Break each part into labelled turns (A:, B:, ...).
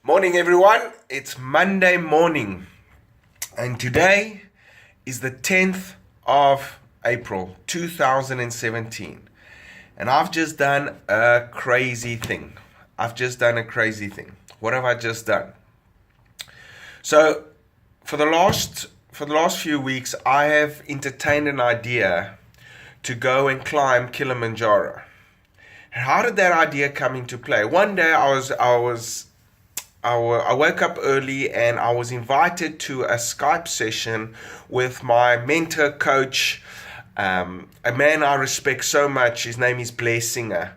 A: Morning, everyone. It's Monday morning, and today is the 10th of April 2017. And I've just done a crazy thing. What have I just done? So, for the last few weeks, I have entertained an idea to go and climb Kilimanjaro. How did that idea come into play? One day I woke up early and I was invited to a Skype session with my mentor coach, a man I respect so much. His name is Blessinger.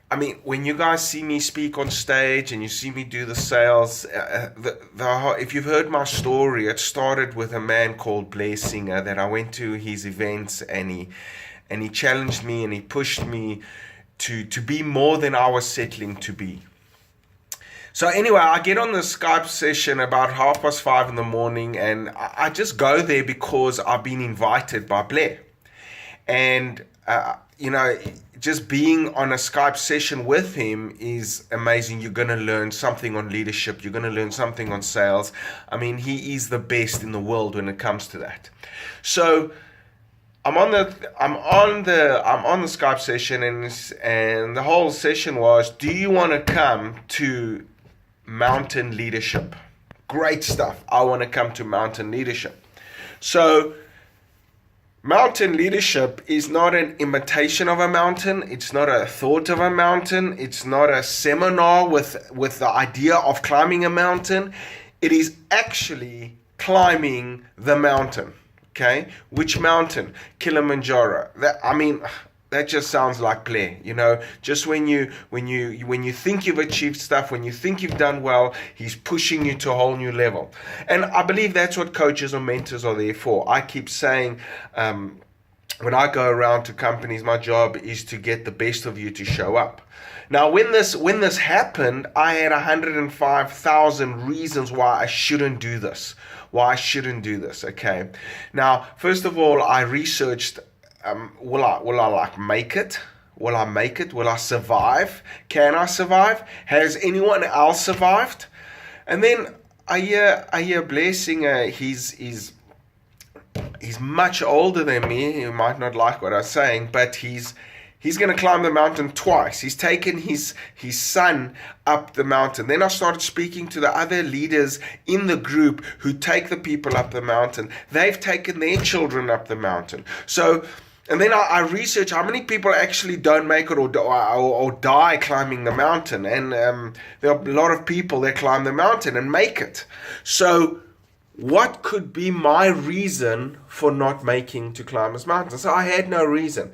A: I mean, when you guys see me speak on stage and you see me do the sales, if you've heard my story, it started with a man called Blessinger that I went to his events, and he challenged me and he pushed me to be more than I was settling to be. So anyway, I get on the Skype session about 5:30 in the morning, and I just go there because I've been invited by Blair. And, just being on a Skype session with him is amazing. You're going to learn something on leadership. You're going to learn something on sales. I mean, he is the best in the world when it comes to that. So I'm on the Skype session, and the whole session was, do you want to come to mountain leadership? Great stuff. I want to come to mountain leadership. So mountain leadership is not an imitation of a mountain. It's not a thought of a mountain. It's not a seminar with the idea of climbing a mountain. It is actually climbing the mountain. Okay, which mountain? Kilimanjaro. That just sounds like play, Just when you think you've achieved stuff, when you think you've done well, he's pushing you to a whole new level. And I believe that's what coaches or mentors are there for. I keep saying, when I go around to companies, my job is to get the best of you to show up. Now, when this happened, I had 105,000 reasons why I shouldn't do this. Okay. Now, first of all, I researched. Will I make it? Will I make it? Will I survive? Can I survive? Has anyone else survived? And then I hear Blessing. He's much older than me. You might not like what I'm saying, but he's going to climb the mountain twice. He's taken his son up the mountain. Then I started speaking to the other leaders in the group who take the people up the mountain. They've taken their children up the mountain. And then I research how many people actually don't make it or die climbing the mountain. And there are a lot of people that climb the mountain and make it. So what could be my reason for not making to climb this mountain? So I had no reason.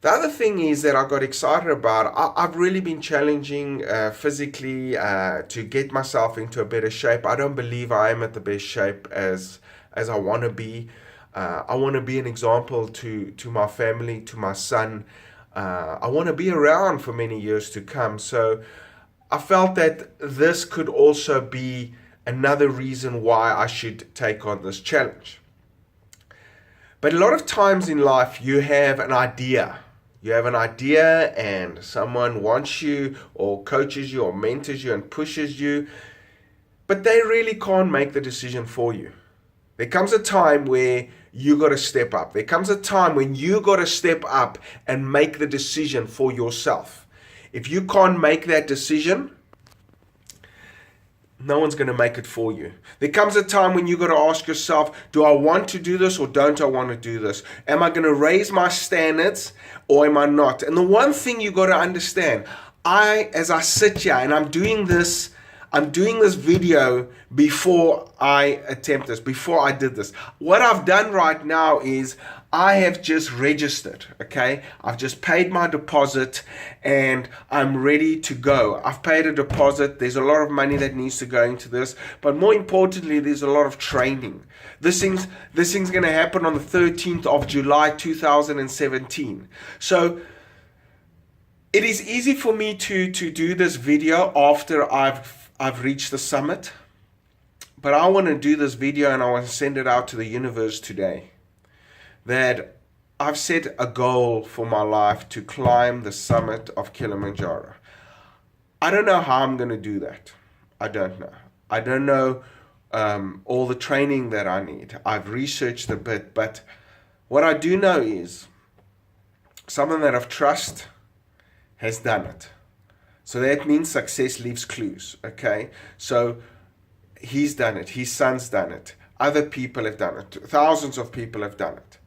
A: The other thing is that I got excited about, I've really been challenging physically to get myself into a better shape. I don't believe I am at the best shape as I want to be. I want to be an example to my family, to my son. I want to be around for many years to come. So I felt that this could also be another reason why I should take on this challenge. But a lot of times in life, you have an idea. You have an idea and someone wants you or coaches you or mentors you and pushes you, but they really can't make the decision for you. There comes a time where you got to step up. There comes a time when you got to step up and make the decision for yourself. If you can't make that decision, no one's going to make it for you. There comes a time when you got to ask yourself, do I want to do this or don't I want to do this? Am I going to raise my standards or am I not? And the one thing you got to understand, as I sit here and I'm doing this video before I attempt this, before I did this. What I've done right now is I have just registered, okay? I've just paid my deposit and I'm ready to go. I've paid a deposit. There's a lot of money that needs to go into this, but more importantly, there's a lot of training. This thing's going to happen on the 13th of July, 2017. So it is easy for me to do this video after I've reached the summit, but I want to do this video and I want to send it out to the universe today. That I've set a goal for my life to climb the summit of Kilimanjaro. I don't know how I'm going to do that. I don't know. I don't know all the training that I need. I've researched a bit, but what I do know is someone that I've trust has done it. So that means success leaves clues, okay? So he's done it. His son's done it. Other people have done it. Thousands of people have done it.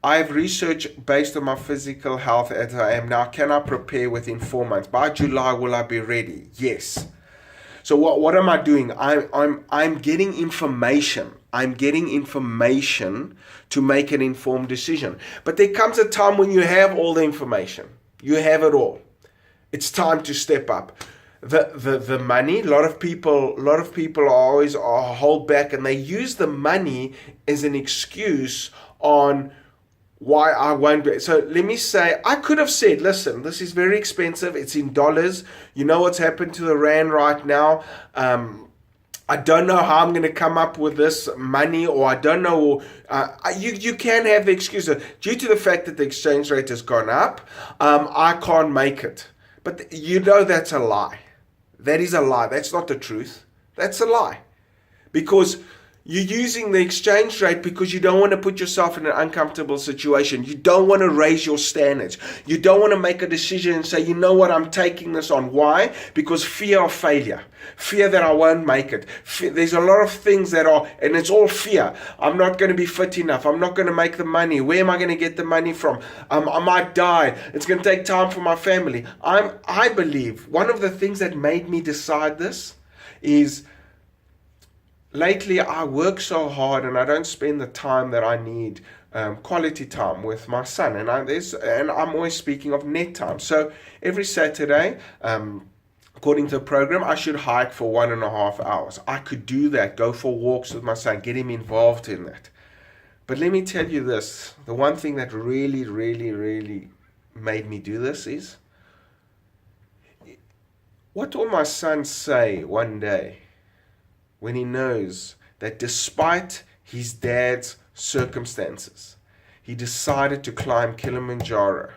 A: I've researched based on my physical health as I am now. Can I prepare within 4 months? By July, will I be ready? Yes. So what am I doing? I'm getting information. I'm getting information to make an informed decision. But there comes a time when you have all the information. You have it all. It's time to step up. The money, a lot of people are always hold back, and they use the money as an excuse on why I won't be. So let me say, I could have said, listen, this is very expensive. It's in dollars. You know what's happened to the rand right now. I don't know how I'm going to come up with this money, or I don't know. You can have the excuse due to the fact that the exchange rate has gone up. I can't make it. But you know that's a lie. That is a lie. That's not the truth. That's a lie. Because you're using the exchange rate because you don't want to put yourself in an uncomfortable situation. You don't want to raise your standards. You don't want to make a decision and say, you know what, I'm taking this on. Why? Because fear of failure. Fear that I won't make it. There's a lot of things that are, and it's all fear. I'm not going to be fit enough. I'm not going to make the money. Where am I going to get the money from? I might die. It's going to take time for my family. I believe one of the things that made me decide this is lately I work so hard and I don't spend the time that I need, quality time with my son. And I'm always speaking of net time. So every Saturday, according to the program, I should hike for 1.5 hours. I could do that, go for walks with my son, get him involved in that. But let me tell you this, the one thing that really, really, really made me do this is, what will my son say one day when he knows that despite his dad's circumstances, he decided to climb Kilimanjaro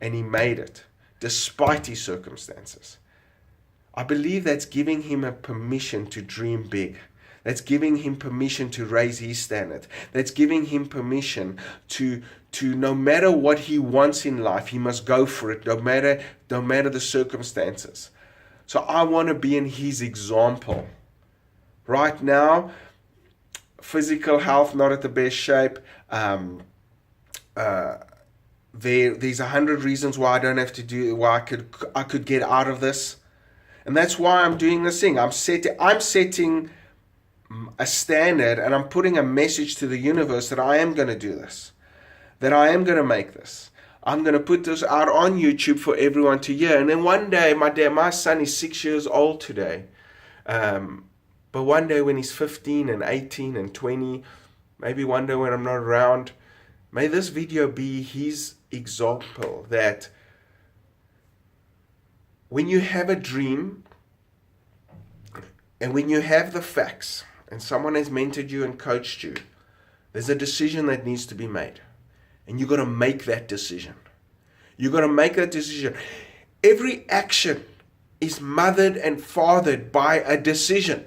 A: and he made it despite his circumstances? I believe that's giving him a permission to dream big. That's giving him permission to raise his standard. That's giving him permission to no matter what he wants in life, he must go for it, no matter the circumstances. So I want to be in his example. Right now, physical health not at the best shape. There's 100 reasons why I don't have to do. Why I could get out of this, and that's why I'm doing this thing. I'm setting a standard, and I'm putting a message to the universe that I am going to do this, that I am going to make this. I'm going to put this out on YouTube for everyone to hear. And then one day, my son is 6 years old today. But one day when he's 15 and 18 and 20, maybe one day when I'm not around, may this video be his example that when you have a dream and when you have the facts and someone has mentored you and coached you, there's a decision that needs to be made. And you've got to make that decision. You've got to make that decision. Every action is mothered and fathered by a decision.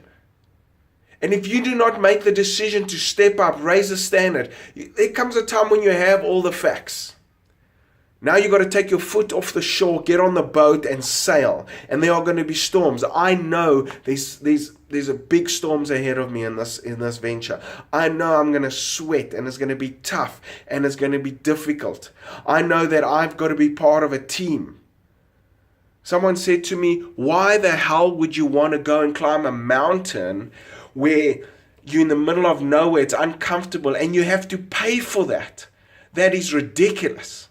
A: And if you do not make the decision to step up, raise the standard, there comes a time when you have all the facts. Now you've got to take your foot off the shore, get on the boat and sail. And there are going to be storms. I know there's a big storms ahead of me in this venture. I know I'm going to sweat and it's going to be tough and it's going to be difficult. I know that I've got to be part of a team. Someone said to me, why the hell would you want to go and climb a mountain where you're in the middle of nowhere, it's uncomfortable, and you have to pay for that? That is ridiculous.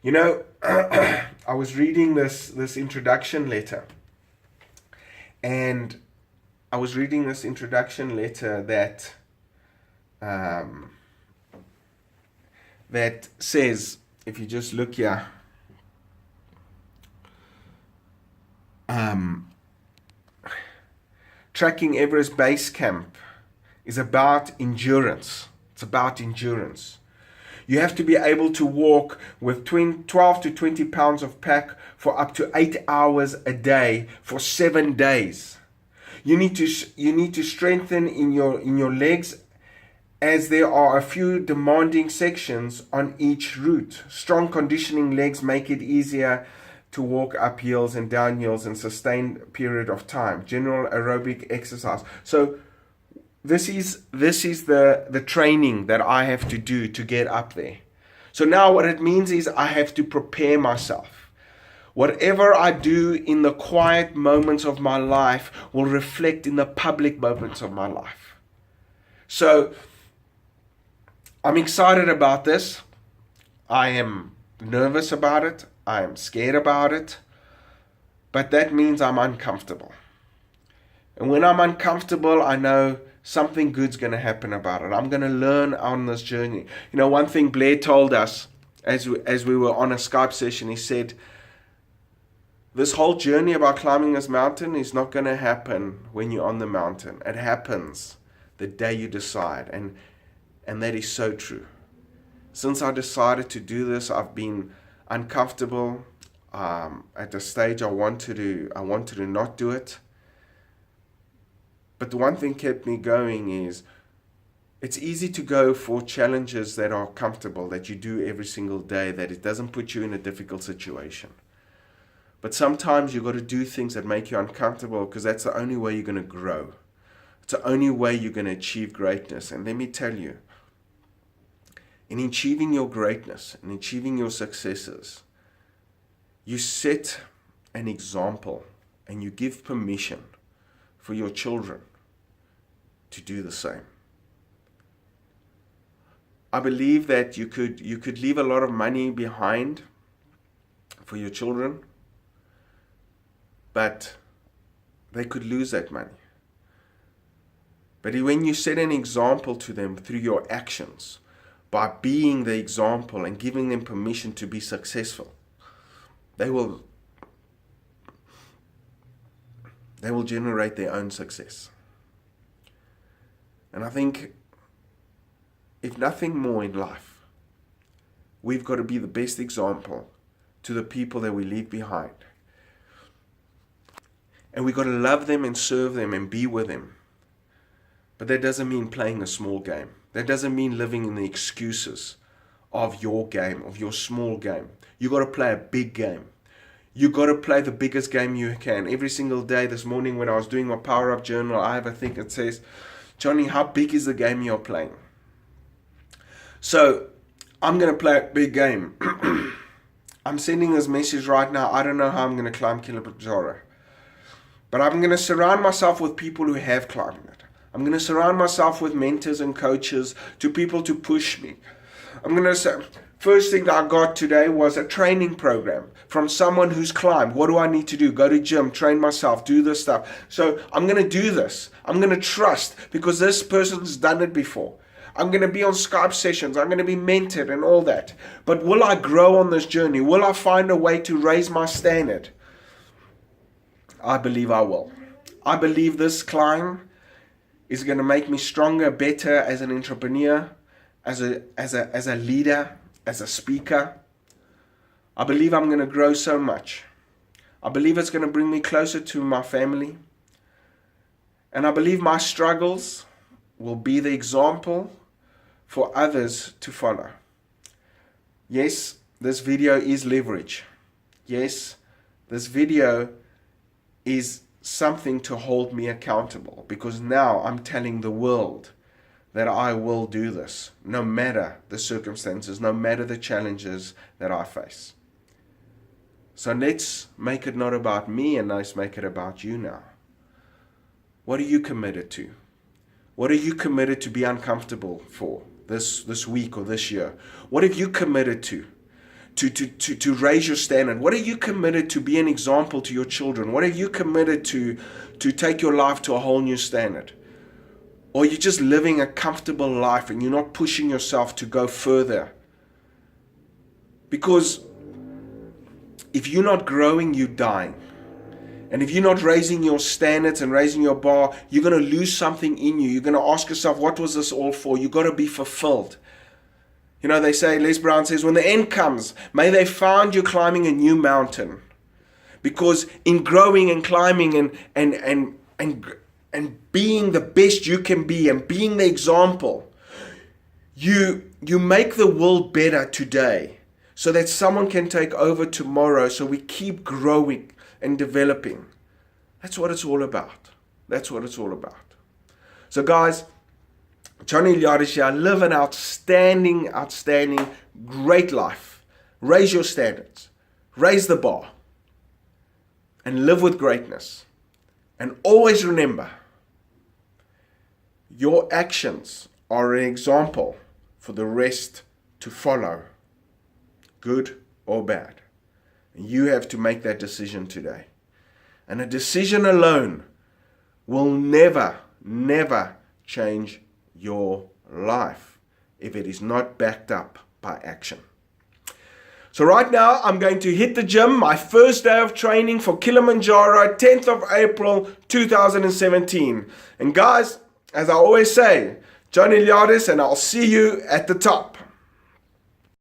A: You know, I was reading this introduction letter, and I was reading this introduction letter that that says, if you just look here, tracking Everest Base Camp is about endurance. It's about endurance. You have to be able to walk with 12 to 20 pounds of pack for up to 8 hours a day for 7 days. You need to strengthen in your legs, as there are a few demanding sections on each route. Strong conditioning legs make it easier to walk up hills and down hills in sustained period of time. General aerobic exercise. So this is the training that I have to do to get up there. So now what it means is I have to prepare myself. Whatever I do in the quiet moments of my life will reflect in the public moments of my life. So I'm excited about this. I am nervous about it. I am scared about it. But that means I'm uncomfortable. And when I'm uncomfortable, I know something good's going to happen about it. I'm going to learn on this journey. You know, one thing Blair told us as we were on a Skype session, he said, this whole journey about climbing this mountain is not going to happen when you're on the mountain. It happens the day you decide. And that is so true. Since I decided to do this, I've been uncomfortable. At the stage I wanted to not do it. But the one thing kept me going is it's easy to go for challenges that are comfortable, that you do every single day, that it doesn't put you in a difficult situation. But sometimes you've got to do things that make you uncomfortable, because that's the only way you're going to grow. It's the only way you're going to achieve greatness. And let me tell you, in achieving your greatness and achieving your successes, you set an example and you give permission for your children to do the same. I believe that you could leave a lot of money behind for your children, but they could lose that money. But when you set an example to them through your actions, by being the example and giving them permission to be successful, they will generate their own success. And I think, if nothing more in life, we've got to be the best example to the people that we leave behind. And we've got to love them and serve them and be with them. But that doesn't mean playing a small game. That doesn't mean living in the excuses of your game, of your small game. You've got to play a big game. You've got to play the biggest game you can. Every single day, this morning when I was doing my Power Up journal, I have a thing that says, Johnny, how big is the game you're playing? So I'm going to play a big game. I'm sending this message right now. I don't know how I'm going to climb Kilimanjaro. But I'm going to surround myself with people who have climbed it. I'm going to surround myself with mentors and coaches, to people to push me. I'm going to say, first thing I got today was a training program from someone who's climbed. What do I need to do? Go to gym, train myself, do this stuff. So I'm going to do this. I'm going to trust, because this person's done it before. I'm going to be on Skype sessions. I'm going to be mentored and all that. But will I grow on this journey? Will I find a way to raise my standard? I believe I will. I believe this climb is going to make me stronger, better as an entrepreneur, as a leader, as a speaker. I believe I'm going to grow so much. I believe it's going to bring me closer to my family. And I believe my struggles will be the example for others to follow. Yes, this video is leverage. Yes, this video is something to hold me accountable, because now I'm telling the world that I will do this, no matter the circumstances, no matter the challenges that I face. So let's make it not about me, and let's make it about you now. What are you committed to? What are you committed to be uncomfortable for this week or this year? What have you committed to raise your standard? What are you committed to be an example to your children? What are you committed to take your life to a whole new standard? Or you're just living a comfortable life and you're not pushing yourself to go further? Because if you're not growing, you're dying. And if you're not raising your standards and raising your bar, you're going to lose something in you. You're going to ask yourself, what was this all for? You've got to be fulfilled. You know, they say, Les Brown says, when the end comes, may they find you climbing a new mountain. Because in growing and climbing and being the best you can be and being the example, you make the world better today so that someone can take over tomorrow, so we keep growing and developing. That's what it's all about. That's what it's all about. So guys, Johnny Liadis here. Live an outstanding, great life. Raise your standards. Raise the bar. And live with greatness. And always remember, your actions are an example for the rest to follow, good or bad. And you have to make that decision today. And a decision alone will never change your life if it is not backed up by action. So right now, I'm going to hit the gym, my first day of training for Kilimanjaro, 10th of April, 2017. And guys, as I always say, Johnny Liadis, and I'll see you at the top.